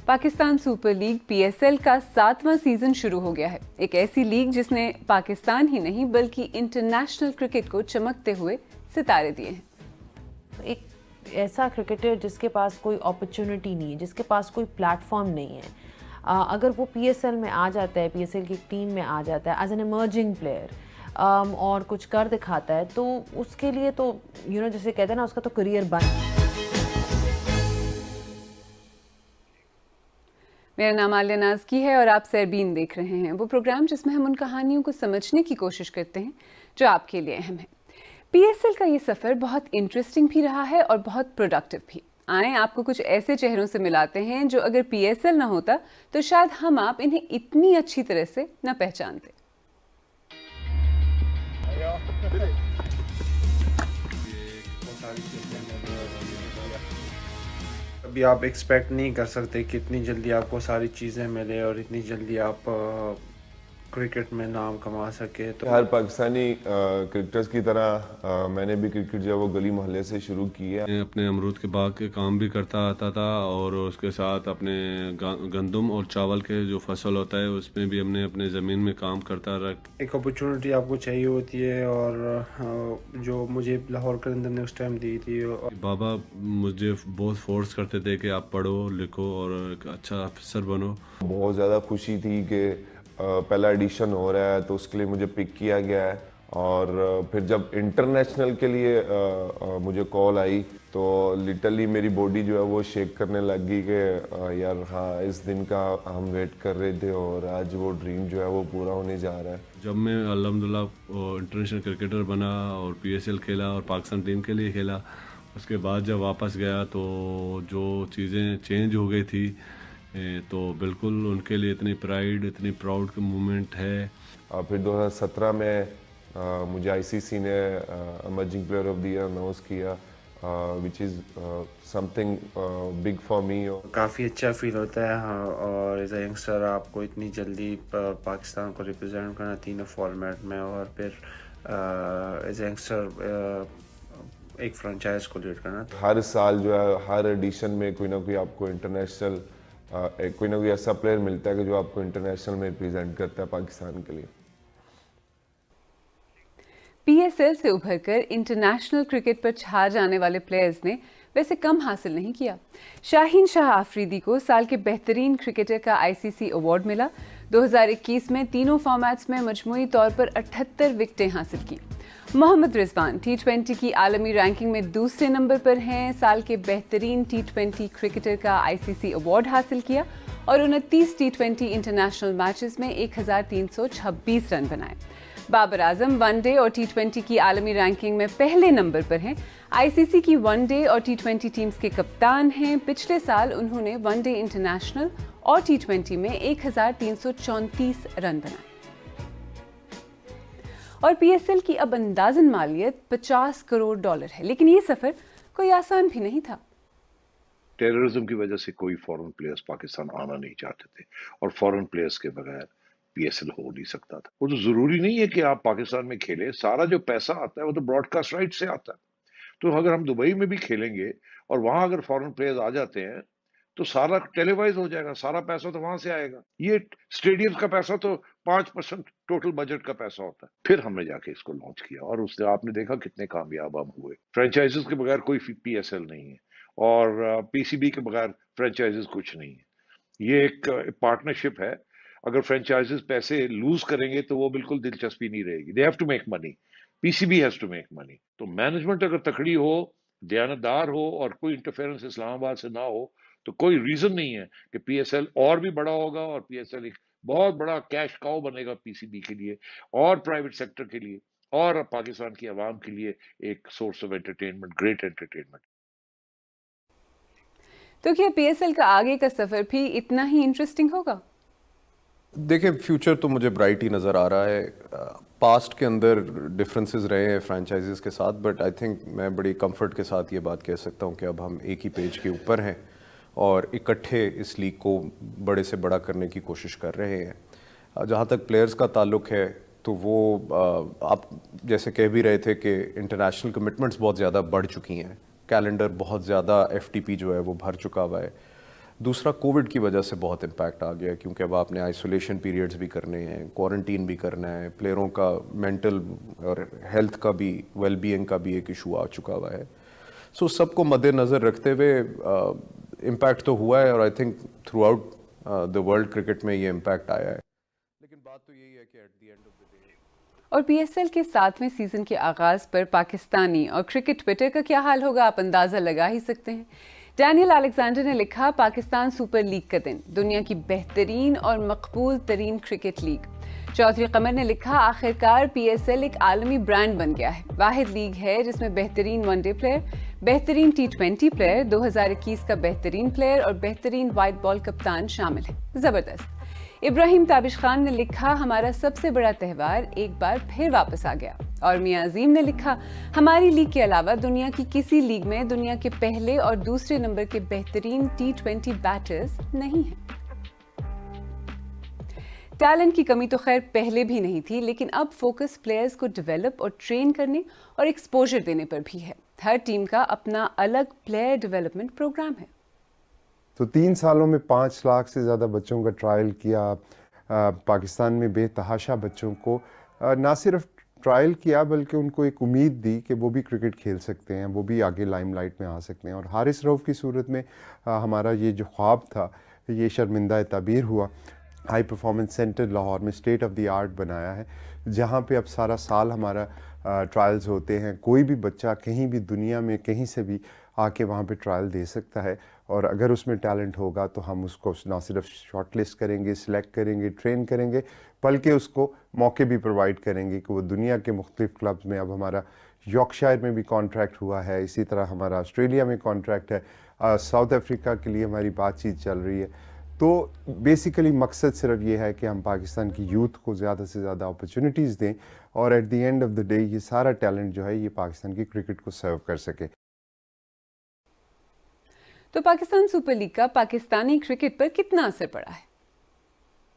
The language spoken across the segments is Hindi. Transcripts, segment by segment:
पाकिस्तान सुपर लीग पीएसएल का 7वां सीजन शुरू हो गया है। एक ऐसी लीग जिसने पाकिस्तान ही नहीं बल्कि इंटरनेशनल क्रिकेट को चमकते हुए सितारे दिए हैं। एक ऐसा क्रिकेटर जिसके पास कोई अपॉर्चुनिटी नहीं है, जिसके पास कोई प्लेटफॉर्म नहीं है, अगर वो पीएसएल में आ जाता है, पीएसएल की टीम में आ जाता है एज एन इमर्जिंग प्लेयर और कुछ कर दिखाता है, तो उसके लिए तो जैसे कहते हैं ना, उसका तो करियर बन। मेरा नाम आलिया नाज़की है और आप सरबीन देख रहे हैं, वो प्रोग्राम जिसमें हम उन कहानियों को समझने की कोशिश करते हैं जो आपके लिए अहम है। पीएसएल का ये सफ़र बहुत इंटरेस्टिंग भी रहा है और बहुत प्रोडक्टिव भी। आए आपको कुछ ऐसे चेहरों से मिलाते हैं जो अगर पीएसएल ना होता तो शायद हम आप इन्हें इतनी अच्छी तरह से न पहचानते। अभी आप एक्सपेक्ट नहीं कर सकते कि इतनी जल्दी आपको सारी चीज़ें मिले और इतनी जल्दी आप क्रिकेट में नाम कमा सके। तो हर पाकिस्तानी क्रिकेटर्स की तरह मैंने भी क्रिकेट जो है वो गली मोहल्ले से शुरू की है। मैं अपने अमरूद के बाग के काम भी करता आता था और उसके साथ अपने गंदम और चावल के जो फसल होता है उसमें भी हमने अपने ज़मीन में काम करता रहा। एक अपॉर्चुनिटी आपको चाहिए होती है और जो मुझे लाहौर कलंदर ने उस टाइम दी थी। बाबा मुझे बहुत फोर्स करते थे कि आप पढ़ो लिखो और एक अच्छा अफसर बनो। बहुत ज़्यादा खुशी थी कि पहला एडिशन हो रहा है तो उसके लिए मुझे पिक किया गया है। और फिर जब इंटरनेशनल के लिए मुझे कॉल आई तो लिटरली मेरी बॉडी जो है वो शेक करने लग गई कि यार हाँ, इस दिन का हम वेट कर रहे थे और आज वो ड्रीम जो है वो पूरा होने जा रहा है। जब मैं अल्हम्दुलिल्लाह इंटरनेशनल क्रिकेटर बना और पीएसएल खेला और पाकिस्तान टीम के लिए खेला, उसके बाद जब वापस गया तो जो चीज़ें चेंज हो गई थी तो बिल्कुल उनके लिए इतनी प्राइड, इतनी प्राउड का मोमेंट है। फिर 2017 में मुझे आईसीसी ने emerging player of the year announce किया, which is something big for me. काफ़ी अच्छा फील होता है। हाँ, और एज ए यंगस्टर आपको इतनी जल्दी पाकिस्तान को रिप्रेजेंट करना तीनों फॉर्मेट में और फिर एज ए यंगस्टर एक फ्रेंचाइज को लीड करना। हर साल जो है हर एडिशन में कोई ना कोई आपको इंटरनेशनल कोई ना कोई ऐसा प्लेयर मिलता है कि जो आपको इंटरनेशनल में रिप्रेजेंट करता है पाकिस्तान के लिए। पीएसएल से उभरकर इंटरनेशनल क्रिकेट पर छा जाने वाले प्लेयर्स ने वैसे कम हासिल नहीं किया। शाहीन शाह आफरीदी को साल के बेहतरीन क्रिकेटर का आईसीसी अवार्ड मिला। 2021 में तीनों फॉर्मेट्स में मजमूई तौर पर 78 विकेटें हासिल की। मोहम्मद रिजवान टी20 की आलमी रैंकिंग में दूसरे नंबर पर हैं। साल के बेहतरीन टी20 क्रिकेटर का आईसीसी अवार्ड हासिल किया और 29 टी20 इंटरनेशनल मैचेस में 1326 रन बनाए। बाबर आजम वनडे और टी20 की आलमी रैंकिंग में पहले नंबर पर हैं। आईसीसी की वनडे और टी20 टीम्स के कप्तान हैं। पिछले साल उन्होंने वनडे इंटरनेशनल और टी20 में 1334 रन बनाए। और पीएसएल की अब अंदाजन मालियत $50 करोड़ है, लेकिन ये सफर कोई आसान भी नहीं था। टेररिज्म की वजह से कोई फॉरेन प्लेयर्स पाकिस्तान आना नहीं चाहते थे और फॉरेन प्लेयर्स के बगैर पीएसएल हो नहीं सकता था। वो तो जरूरी नहीं है कि आप पाकिस्तान में खेलें, सारा जो पैसा आता है वो तो ब्रॉडकास्ट राइट से आता है। तो अगर हम दुबई में भी खेलेंगे और वहां अगर फॉरेन प्लेयर्स आ जाते हैं तो सारा टेलीवाइज हो जाएगा, सारा पैसा तो वहां से आएगा। ये स्टेडियम का पैसा तो 5% टोटल बजट का पैसा होता है। फिर हमने जाके इसको लॉन्च किया और उससे आपने देखा कितने कामयाब हम हुए। फ्रेंचाइजेस के बगैर कोई पीएसएल नहीं है और पीसीबी के बगैर फ्रेंचाइजेस कुछ नहीं है। ये एक पार्टनरशिप है। अगर फ्रेंचाइजेस पैसे लूज करेंगे तो वो बिल्कुल दिलचस्पी नहीं रहेगी। They have to make money, PCB has to make money. तो मैनेजमेंट अगर तकड़ी हो, दयानतदार हो और कोई इंटरफेरेंस इस्लामाबाद से ना हो तो कोई रीजन नहीं है कि पीएसएल और भी बड़ा होगा और पीएसएल एक बहुत बड़ा कैश काउ बनेगा पीसीबी के लिए और प्राइवेट सेक्टर के लिए और पाकिस्तान की आवाम के लिए एक source of entertainment, great entertainment. तो क्या पीएसएल का आगे का सफर भी इतना ही इंटरेस्टिंग होगा? देखिए, फ्यूचर तो मुझे ब्राइट ही नज़र आ रहा है। पास्ट के अंदर डिफरेंसेस रहे हैं फ्रेंचाइजीज़ के साथ, बट आई थिंक मैं बड़ी कंफर्ट के साथ ये बात कह सकता हूँ कि अब हम एक ही पेज के ऊपर हैं और इकट्ठे इस लीग को बड़े से बड़ा करने की कोशिश कर रहे हैं। जहाँ तक प्लेयर्स का ताल्लुक है तो वो आप जैसे कह भी रहे थे कि इंटरनेशनल कमिटमेंट्स बहुत ज़्यादा बढ़ चुकी हैं, कैलेंडर बहुत ज़्यादा एफटीपी जो है वो भर चुका हुआ है। दूसरा कोविड की वजह से बहुत इम्पैक्ट आ गया, क्योंकि अब आपने आइसोलेशन पीरियड्स भी करने हैं, क्वारंटीन भी करना है, प्लेयरों का मेंटल और हेल्थ का भी, वेलबीइंग का भी एक इशू आ चुका हुआ है। सो सबको मद्देनज़र रखते हुए इम्पैक्ट तो हुआ है, और I think through out the world cricket में ये इम्पैक्ट आया है। लेकिन बात तो यही है कि at the end of the day, और पीएसएल के 7वें सीजन के आगाज पर पाकिस्तानी और क्रिकेट ट्विटर का क्या हाल होगा, आप अंदाजा लगा ही सकते हैं। डैनियल अलेक्जेंडर ने लिखा, पाकिस्तान सुपर लीग का दिन, दुनिया की बेहतरीन और मकबूल तरीन क्रिकेट लीग। चौधरी कमर ने लिखा, आखिरकार पीएसएल एक आलमी ब्रांड बन गया है, वाहिद लीग है जिसमें बेहतरीन वनडे प्लेयर, बेहतरीन T20 प्लेयर, 2021 का बेहतरीन प्लेयर और बेहतरीन वाइट बॉल कप्तान शामिल है। जबरदस्त। इब्राहिम ताबिश खान ने लिखा, हमारा सबसे बड़ा त्यौहार एक बार फिर वापस आ गया। और मियां अजीम ने लिखा, हमारी लीग के अलावा दुनिया की किसी लीग में दुनिया के पहले और दूसरे नंबर के बेहतरीन T20 बैटर्स नहीं हैं। टैलेंट की कमी तो खैर पहले भी नहीं थी, लेकिन अब फोकस प्लेयर्स को डेवलप और ट्रेन करने और एक्सपोजर देने पर भी है। हर टीम का अपना अलग प्लेयर डेवलपमेंट प्रोग्राम है। तो 3 सालों में 5 लाख से ज़्यादा बच्चों का ट्रायल किया। पाकिस्तान में बेतहाशा बच्चों को ना सिर्फ ट्रायल किया बल्कि उनको एक उम्मीद दी कि वो भी क्रिकेट खेल सकते हैं, वो भी आगे लाइमलाइट में आ सकते हैं। और हारिस रऊफ की सूरत में हमारा ये जो ख्वाब था ये शर्मिंदा ताबीर हुआ। हाई परफॉर्मेंस सेंटर लाहौर में स्टेट ऑफ द आर्ट बनाया है, जहाँ पे अब सारा साल हमारा ट्रायल्स होते हैं। कोई भी बच्चा कहीं भी दुनिया में कहीं से भी आके वहाँ पे ट्रायल दे सकता है, और अगर उसमें टैलेंट होगा तो हम उसको ना सिर्फ शॉर्टलिस्ट करेंगे, सिलेक्ट करेंगे, ट्रेन करेंगे, बल्कि उसको मौके भी प्रोवाइड करेंगे कि वो दुनिया के मुख्तलिफ क्लब्स में, अब हमारा यॉर्कशायर में भी कॉन्ट्रैक्ट हुआ है, इसी तरह हमारा ऑस्ट्रेलिया में कॉन्ट्रैक्ट है, साउथ अफ्रीका के लिए हमारी बातचीत चल रही है। तो बेसिकली मकसद सिर्फ ये है कि हम पाकिस्तान की यूथ को ज़्यादा से ज़्यादा अपॉर्चुनिटीज़ दें, और at the end of the day ये सारा टैलेंट जो है ये पाकिस्तान की क्रिकेट को सर्व कर सके। तो पाकिस्तान सुपर लीग का पाकिस्तानी क्रिकेट पर कितना असर पड़ा है?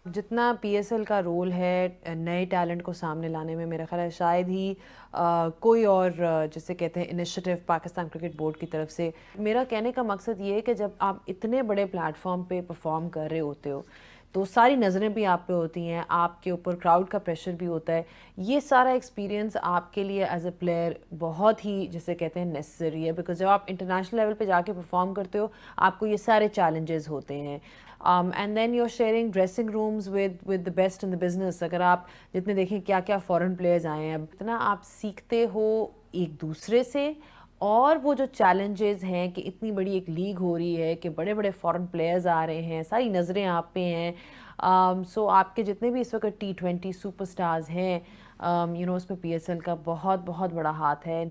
जितना पीएसएल का रोल है नए टैलेंट को सामने लाने में, मेरा ख्याल है शायद ही कोई और जिसे कहते हैं इनिशिएटिव पाकिस्तान क्रिकेट बोर्ड की तरफ से। मेरा कहने का मकसद ये है कि जब आप इतने बड़े प्लेटफॉर्म पे परफॉर्म कर रहे होते हो तो सारी नज़रें भी आप पे होती हैं, आपके ऊपर क्राउड का प्रेशर भी होता है। ये सारा एक्सपीरियंस आपके लिए एज अ प्लेयर बहुत ही जिसे कहते हैं नेसेसरी है, बिकॉज जब आप इंटरनेशनल लेवल पे जाके परफॉर्म करते हो आपको ये सारे चैलेंजेस होते हैं। And then you are sharing dressing rooms with the best in the business. अगर आप जितने देखें क्या क्या फॉरेन प्लेयर्स आए हैं, इतना आप सीखते हो एक दूसरे से, और वो जो चैलेंजेस हैं कि इतनी बड़ी एक लीग हो रही है कि बड़े बड़े फॉरेन प्लेयर्स आ रहे हैं, सारी नज़रें आप पे हैं। सो आपके जितने भी इस वक्त T20 सुपरस्टार्स हैं, यू नो, उसमें पीएसएल का बहुत बहुत बड़ा हाथ है।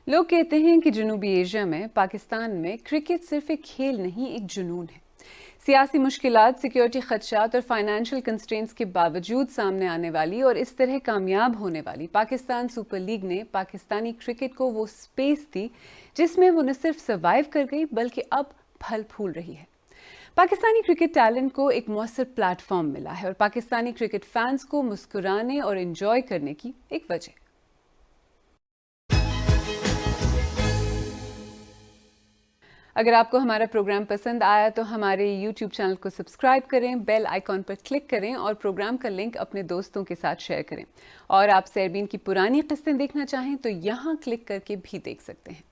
लोग कहते हैं कि जनूबी एशिया में, पाकिस्तान में क्रिकेट सिर्फ एक खेल नहीं, एक जुनून है। सियासी मुश्किलात, सिक्योरिटी खदशात और फाइनेंशियल कंस्ट्रेंट्स के बावजूद सामने आने वाली और इस तरह कामयाब होने वाली पाकिस्तान सुपर लीग ने पाकिस्तानी क्रिकेट को वो स्पेस दी जिसमें वो न सिर्फ सर्वाइव कर गई बल्कि अब फल फूल रही है। पाकिस्तानी क्रिकेट टैलेंट को एक मौसर प्लेटफॉर्म मिला है और पाकिस्तानी क्रिकेट फैंस को मुस्कुराने और एंजॉय करने की एक वजह। अगर आपको हमारा प्रोग्राम पसंद आया तो हमारे YouTube चैनल को सब्सक्राइब करें, बेल आइकॉन पर क्लिक करें और प्रोग्राम का लिंक अपने दोस्तों के साथ शेयर करें। और आप सेरबीन की पुरानी किस्तें देखना चाहें तो यहाँ क्लिक करके भी देख सकते हैं।